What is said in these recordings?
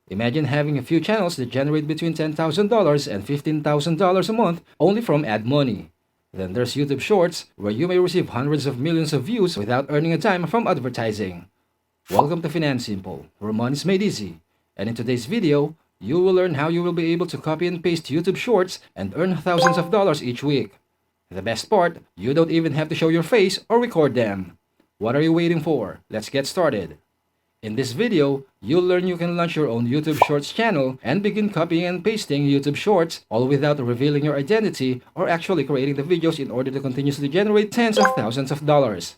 Imagine having a few channels that generate between $10,000 and $15,000 a month only from ad money. Then there's YouTube Shorts, where you may receive hundreds of millions of views without earning a dime from advertising. Welcome to Finan Simple, where money is made easy. And in today's video, you will learn how you will be able to copy and paste YouTube Shorts and earn thousands of dollars each week. The best part, you don't even have to show your face or record them. What are you waiting for? Let's get started. In this video, you'll learn you can launch your own YouTube Shorts channel and begin copying and pasting YouTube Shorts, all without revealing your identity or actually creating the videos in order to continuously generate tens of thousands of dollars.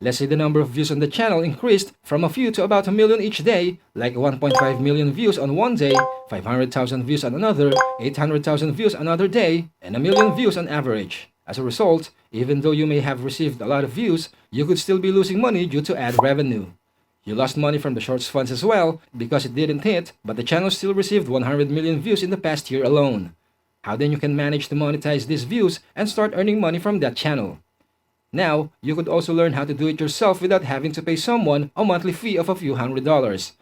Let's say the number of views on the channel increased from a few to about a million each day, like 1.5 million views on one day, 500,000 views on another, 800,000 views another day, and a million views on average. As a result, even though you may have received a lot of views, you could still be losing money due to ad revenue. You lost money from the Shorts funds as well because it didn't hit, but the channel still received 100 million views in the past year alone. How then you can manage to monetize these views and start earning money from that channel? Now, you could also learn how to do it yourself without having to pay someone a monthly fee of a few $100s.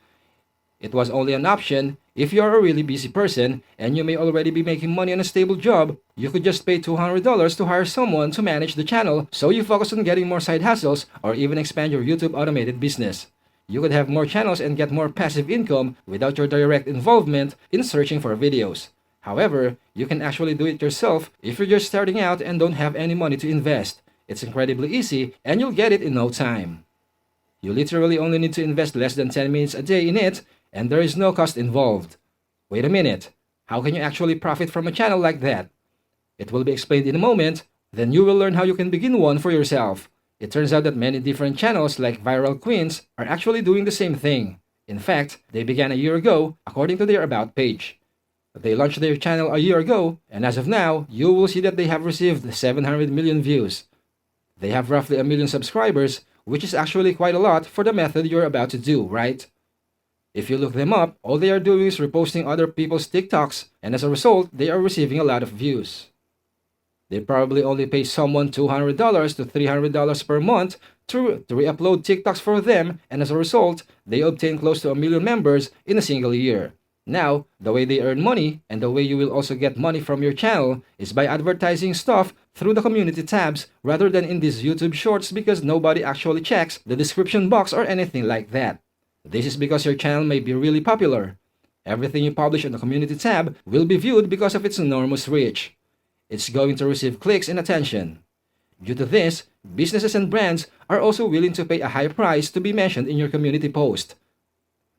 It was only an option if you are a really busy person and you may already be making money on a stable job. You could just pay $200 to hire someone to manage the channel so you focus on getting more side hustles or even expand your YouTube automated business. You could have more channels and get more passive income without your direct involvement in searching for videos. However, you can actually do it yourself if you're just starting out and don't have any money to invest. It's incredibly easy and you'll get it in no time. You literally only need to invest less than 10 minutes a day in it, and there is no cost involved. Wait a minute, how can you actually profit from a channel like that? It will be explained in a moment, then you will learn how you can begin one for yourself. It turns out that many different channels like Viral Queens are actually doing the same thing. In fact, they began a year ago according to their About page. They launched their channel a year ago, and as of now, you will see that they have received 700 million views. They have roughly a million subscribers, which is actually quite a lot for the method you're about to do, right? If you look them up, all they are doing is reposting other people's TikToks, and as a result, they are receiving a lot of views. They probably only pay someone $200 to $300 per month to re-upload TikToks for them, and as a result, they obtain close to a million members in a single year. Now, the way they earn money, and the way you will also get money from your channel, is by advertising stuff through the community tabs rather than in these YouTube Shorts because nobody actually checks the description box or anything like that. This is because your channel may be really popular. Everything you publish on the community tab will be viewed because of its enormous reach. It's going to receive clicks and attention. Due to this, businesses and brands are also willing to pay a high price to be mentioned in your community post.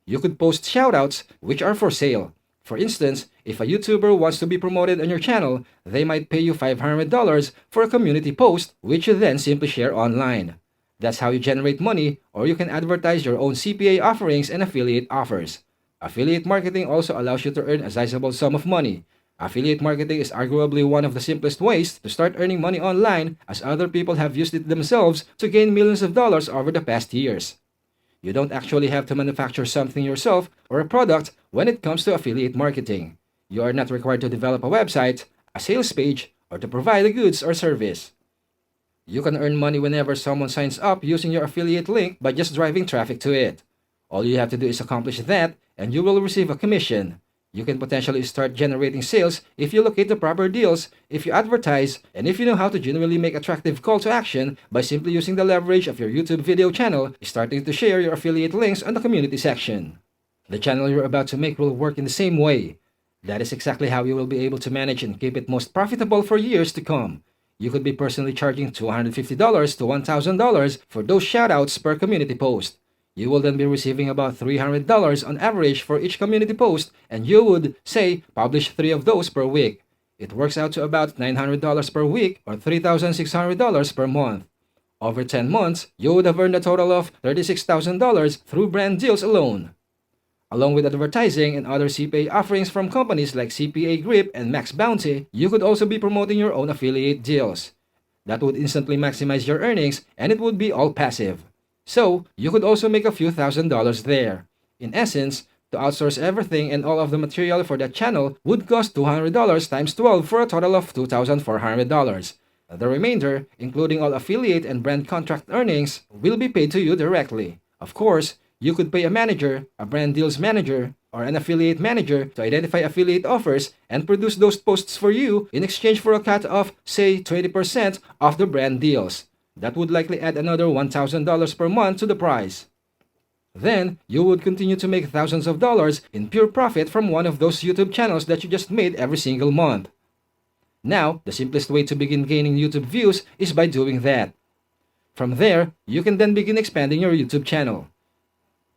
You could post shoutouts which are for sale. For instance, if a YouTuber wants to be promoted on your channel, they might pay you $500 for a community post which you then simply share online. That's how you generate money, or you can advertise your own CPA offerings and affiliate offers. Affiliate marketing also allows you to earn a sizable sum of money. Affiliate marketing is arguably one of the simplest ways to start earning money online, as other people have used it themselves to gain millions of dollars over the past years. You don't actually have to manufacture something yourself or a product when it comes to affiliate marketing. You are not required to develop a website, a sales page, or to provide a goods or service. You can earn money whenever someone signs up using your affiliate link by just driving traffic to it. All you have to do is accomplish that, and you will receive a commission. You can potentially start generating sales if you locate the proper deals, if you advertise, and if you know how to genuinely make attractive call to action by simply using the leverage of your YouTube video channel, starting to share your affiliate links on the community section. The channel you're about to make will work in the same way. That is exactly how you will be able to manage and keep it most profitable for years to come. You could be personally charging $250 to $1,000 for those shoutouts per community post. You will then be receiving about $300 on average for each community post, and you would, say, publish 3 of those per week. It works out to about $900 per week or $3,600 per month. Over 10 months, you would have earned a total of $36,000 through brand deals alone. Along with advertising and other CPA offerings from companies like CPA Grip and Max Bounty, you could also be promoting your own affiliate deals. That would instantly maximize your earnings, and it would be all passive. So, you could also make a few $1,000s there. In essence, to outsource everything and all of the material for that channel would cost $200 times 12 for a total of $2,400. The remainder, including all affiliate and brand contract earnings, will be paid to you directly. Of course, you could pay a manager, a brand deals manager, or an affiliate manager to identify affiliate offers and produce those posts for you in exchange for a cut of, say, 20% off the brand deals. That would likely add another $1,000 per month to the price. Then, you would continue to make thousands of dollars in pure profit from one of those YouTube channels that you just made every single month. Now, the simplest way to begin gaining YouTube views is by doing that. From there, you can then begin expanding your YouTube channel.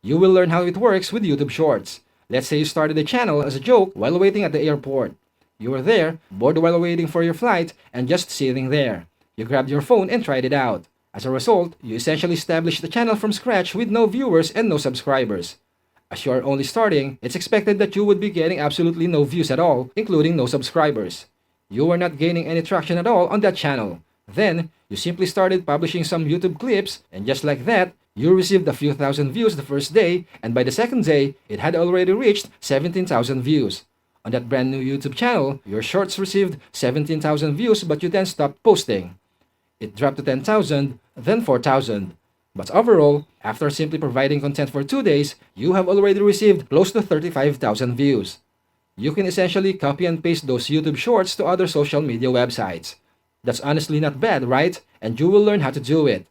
You will learn how it works with YouTube Shorts. Let's say you started a channel as a joke while waiting at the airport. You were there, bored while waiting for your flight, and just sitting there. You grabbed your phone and tried it out. As a result, you essentially established the channel from scratch with no viewers and no subscribers. As you are only starting, it's expected that you would be getting absolutely no views at all, including no subscribers. You were not gaining any traction at all on that channel. Then, you simply started publishing some YouTube clips, and just like that, you received a few thousand views the first day, and by the second day, it had already reached 17,000 views. On that brand new YouTube channel, your shorts received 17,000 views, but you then stopped posting. It dropped to 10,000, then 4,000. But overall, after simply providing content for 2 days, you have already received close to 35,000 views. You can essentially copy and paste those YouTube shorts to other social media websites. That's honestly not bad, right? And you will learn how to do it.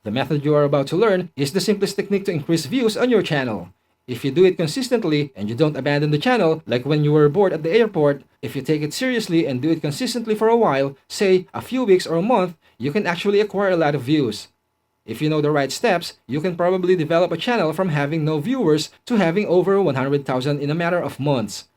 The method you are about to learn is the simplest technique to increase views on your channel. If you do it consistently and you don't abandon the channel, like when you were bored at the airport, if you take it seriously and do it consistently for a while, say a few weeks or a month, you can actually acquire a lot of views. If you know the right steps, you can probably develop a channel from having no viewers to having over 100,000 in a matter of months.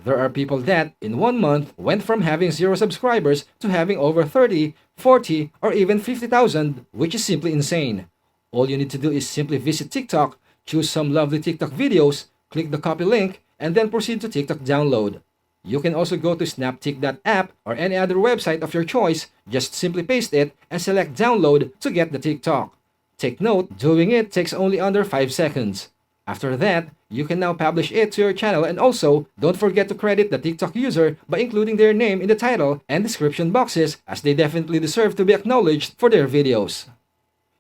There are people that, in 1 month, went from having 0 subscribers to having over 30, 40, or even 50,000, which is simply insane. All you need to do is simply visit TikTok, choose some lovely TikTok videos, click the copy link, and then proceed to TikTok download. You can also go to snaptik.app or any other website of your choice, just simply paste it and select download to get the TikTok. Take note, doing it takes only under 5 seconds. After that, you can now publish it to your channel, and also, don't forget to credit the TikTok user by including their name in the title and description boxes, as they definitely deserve to be acknowledged for their videos.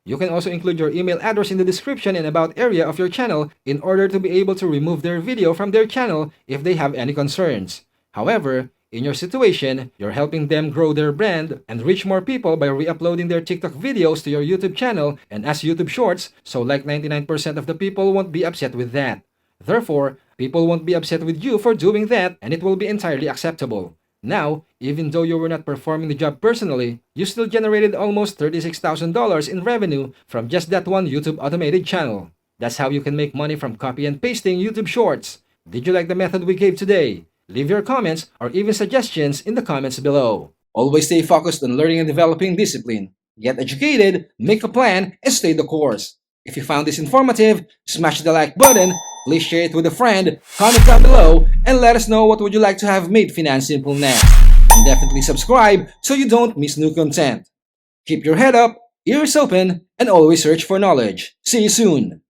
You can also include your email address in the description and about area of your channel in order to be able to remove their video from their channel if they have any concerns. However, in your situation, you're helping them grow their brand and reach more people by re-uploading their TikTok videos to your YouTube channel and as YouTube Shorts, so like 99% of the people won't be upset with that. Therefore, people won't be upset with you for doing that, and it will be entirely acceptable. Now, even though you were not performing the job personally, you still generated almost $36,000 in revenue from just that one YouTube automated channel. That's how you can make money from copy and pasting YouTube Shorts. Did you like the method we gave today? Leave your comments or even suggestions in the comments below. Always stay focused on learning and developing discipline. Get educated, make a plan, and stay the course. If you found this informative, smash the like button, please share it with a friend, comment down below, and let us know what would you like to have made Finan Simple next. And definitely subscribe so you don't miss new content. Keep your head up, ears open, and always search for knowledge. See you soon!